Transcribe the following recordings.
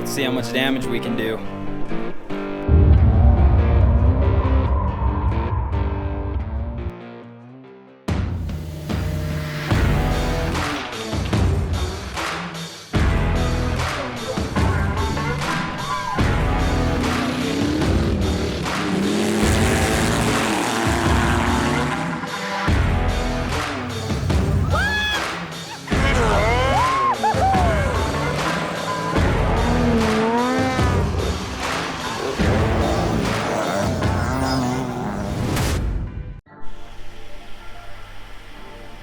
Let's see how much damage we can do.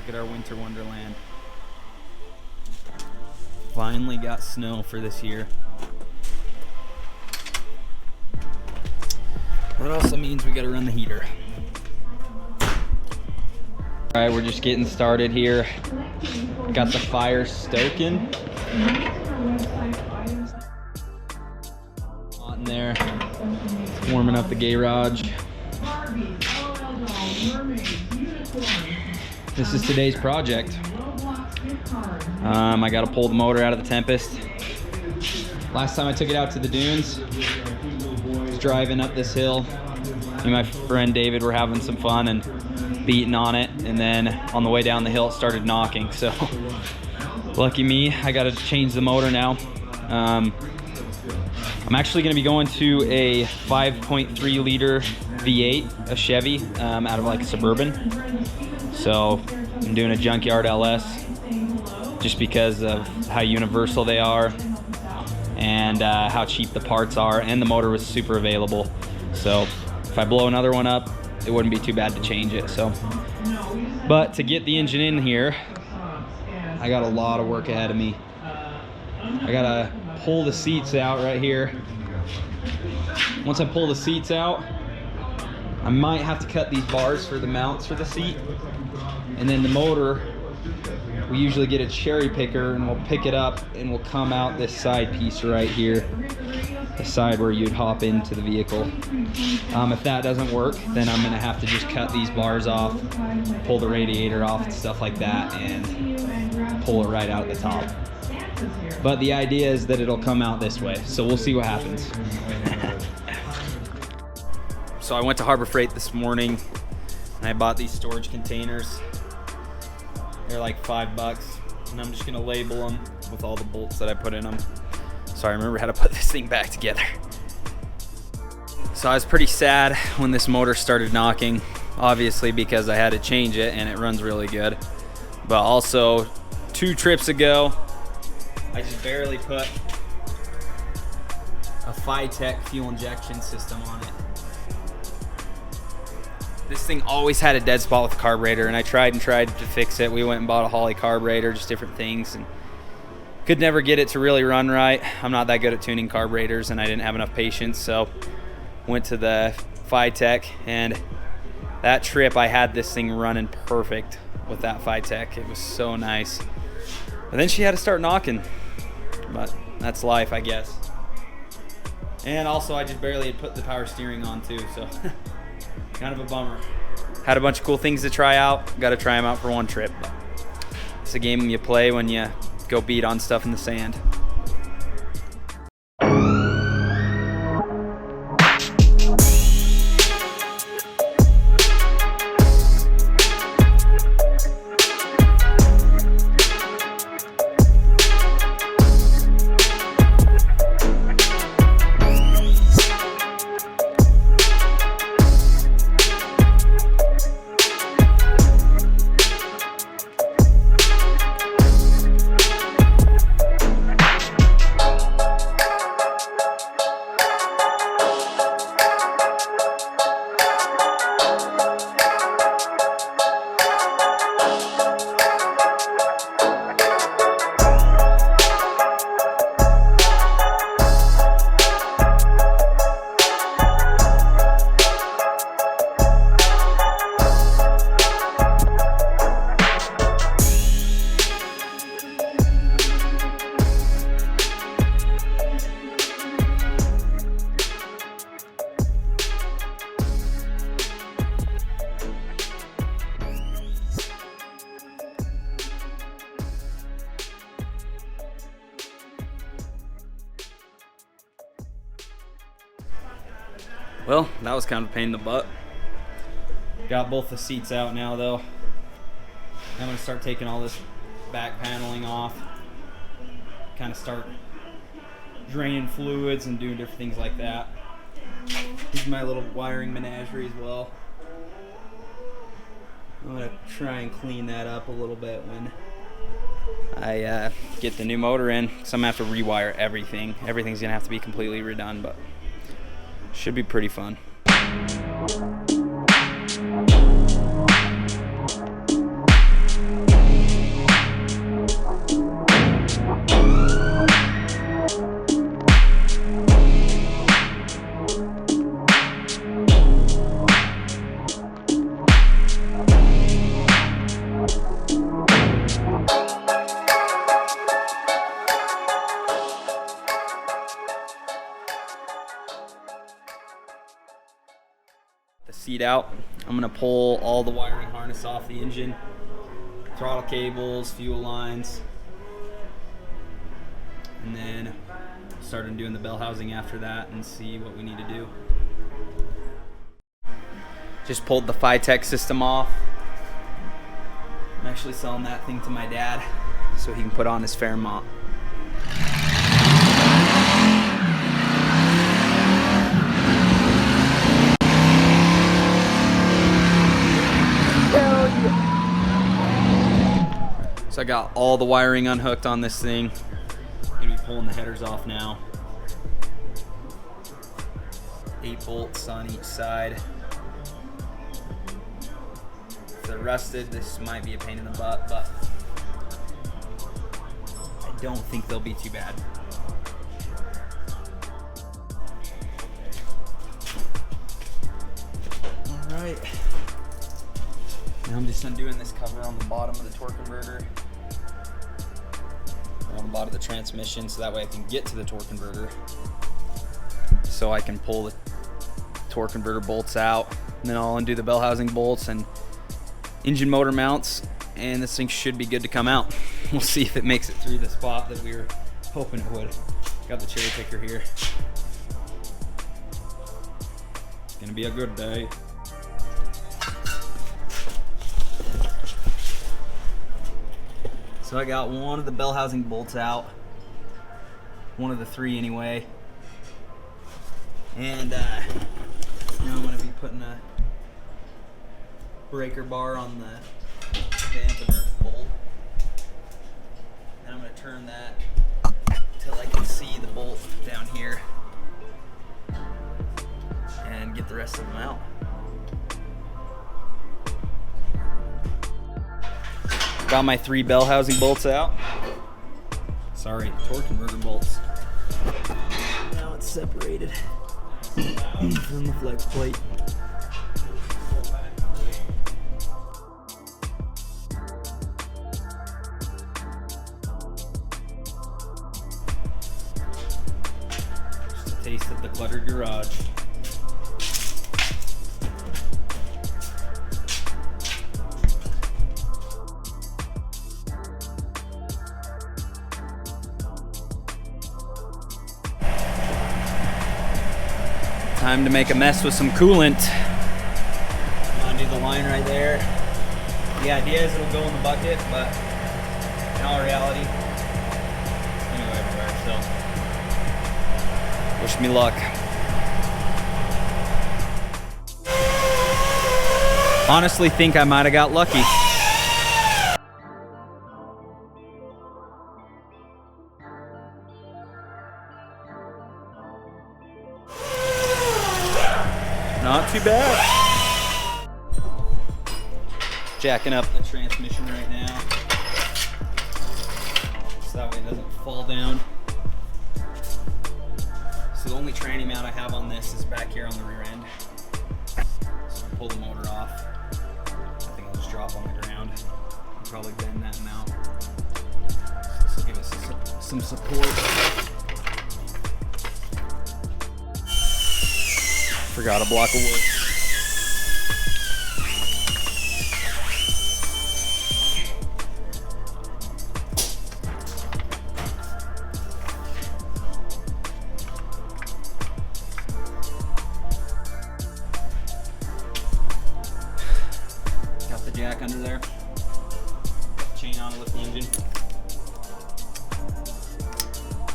Look at our winter wonderland. Finally got snow for this year. That also means we gotta run the heater. All right, we're just getting started here. Got the fire stoking. Hot in there. Warming up the garage. This is today's project. I gotta pull the motor out of the Tempest. Last time I took it out to the dunes, I was driving up this hill. Me and my friend David were having some fun and beating on it, and then on the way down the hill it started knocking. So lucky me, I gotta change the motor now. I'm actually gonna be going to a 5.3 liter V8, a Chevy, out of like a Suburban. So I'm doing a Junkyard LS just because of how universal they are and how cheap the parts are, and the motor was super available. So if I blow another one up, it wouldn't be too bad to change it. So, but to get the engine in here, I got a lot of work ahead of me. I gotta pull the seats out right here. Once I pull the seats out, I might have to cut these bars for the mounts for the seat. And then the motor, we usually get a cherry picker and we'll pick it up and we'll come out this side piece right here, the side where you'd hop into the vehicle. If that doesn't work, then I'm gonna have to just cut these bars off, pull the radiator off and stuff like that, and pull it right out at the top. But the idea is that it'll come out this way, so we'll see what happens. So I went to Harbor Freight this morning and I bought these storage containers. They're like $5, and I'm just gonna label them with all the bolts that I put in them, so I remember how to put this thing back together. So I was pretty sad when this motor started knocking, obviously because I had to change it and it runs really good. But also 2 trips ago, I just barely put a Phytech fuel injection system on it. This thing always had a dead spot with the carburetor, and I tried to fix it. We went and bought a Holley carburetor, just different things, and could never get it to really run right. I'm not that good at tuning carburetors, and I didn't have enough patience, so went to the Phytech, and that trip I had this thing running perfect with that Phytech. It was so nice. But then she had to start knocking, but that's life, I guess. And also I just barely had put the power steering on too, so kind of a bummer. Had a bunch of cool things to try out. Got to try them out for one trip. But it's a game you play when you go beat on stuff in the sand. Well, that was kind of a pain in the butt. Got both the seats out now though. I'm gonna start taking all this back paneling off. Kind of start draining fluids and doing different things like that. Here's my little wiring menagerie as well. I'm gonna try and clean that up a little bit when I get the new motor in, because I'm gonna have to rewire everything. Everything's gonna have to be completely redone, but should be pretty fun. Seat out. I'm gonna pull all the wiring harness off the engine, throttle cables, fuel lines, and then start doing the bell housing after that and see what we need to do. Just pulled the Phytech system off. I'm actually selling that thing to my dad so he can put on his Fairmont. So I got all the wiring unhooked on this thing. Gonna be pulling the headers off now. 8 bolts on each side. If they're rusted, this might be a pain in the butt, but I don't think they'll be too bad. All right. Now I'm just undoing this cover on the bottom of the torque converter, on the bottom of the transmission, so that way I can get to the torque converter, so I can pull the torque converter bolts out, and then I'll undo the bell housing bolts and engine motor mounts, and this thing should be good to come out. We'll see if it makes it through the spot that we were hoping it would. Got the cherry picker here. It's gonna be a good day. So I got one of the bell housing bolts out, one of the 3 anyway, and now I'm going to be putting a breaker bar on the dampener bolt, and I'm going to turn that till I can see the bolt down here and get the rest of them out. Got my 3 bell housing bolts out. Sorry, torque converter bolts. Now it's separated from the flex plate. Just a taste of the cluttered garage. Time to make a mess with some coolant. I'm gonna do the line right there. The idea is it'll go in the bucket, but in all reality, it's gonna go everywhere, so wish me luck. Honestly think I might have got lucky. Not too bad. Jacking up the transmission right now, so that way it doesn't fall down. So the only tranny mount I have on this is back here on the rear end. So I'll pull the motor off. I think I'll just drop on the ground and probably bend that mount. So this will give us some support. Forgot a block of wood. under there. Chain on to lift the engine.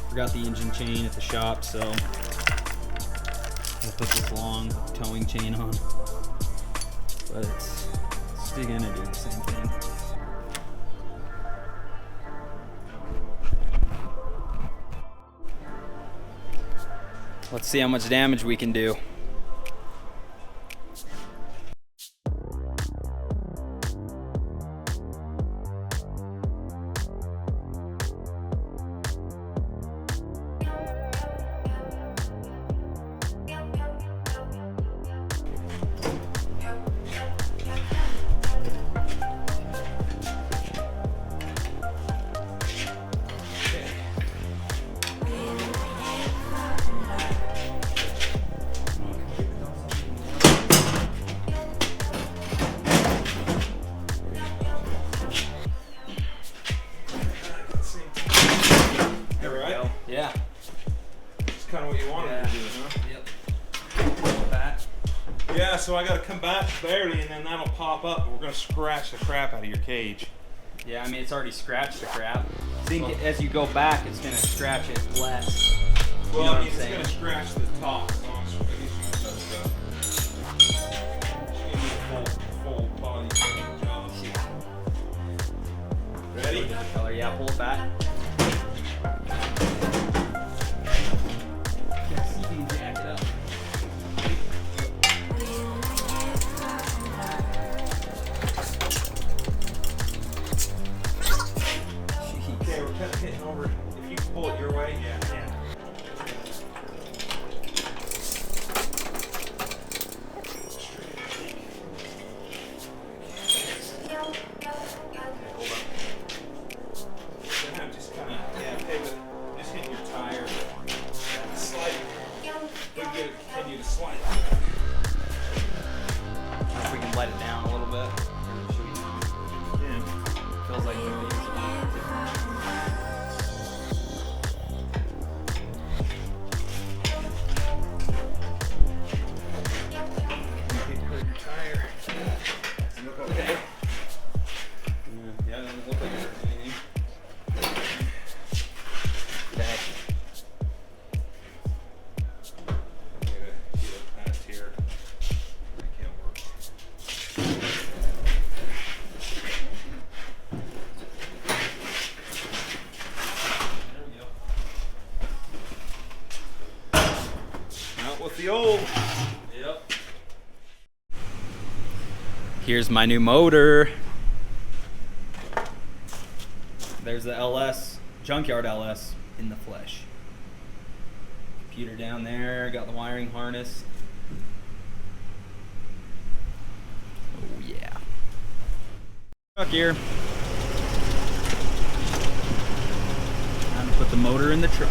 Forgot the engine chain at the shop, so I put this long towing chain on. But it's still gonna do the same thing. Let's see how much damage we can do. Yeah. That's kind of what you wanted to do, huh? Yep. Yeah, so I got to come back barely, and then that'll pop up, and we're going to scratch the crap out of your cage. Yeah, I mean, it's already scratched the crap. I think as you go back, it's going to scratch it less. Well, You know I what mean, I'm it's saying? going to scratch the top. So I'm just give me a full body paint job. Ready? Color, yeah, pull it back. Jack it up. Okay, we're kind of hitting over. If you pull it your way, yeah. Just kind of, okay, but just hitting your tire. Slide. We can continue to slide. If we can let it down a little bit. Or should we? Yeah. Feels like the wheels are on it. Hurt your tire. Look okay. Yeah, it doesn't look like it hurts anything. Okay. Get a patch here. That can't work. There we go. Out with the old. Yep. Here's my new motor. There's the LS, Junkyard LS in the flesh. Computer down there, got the wiring harness. Oh yeah. Truck here. Time to put the motor in the truck.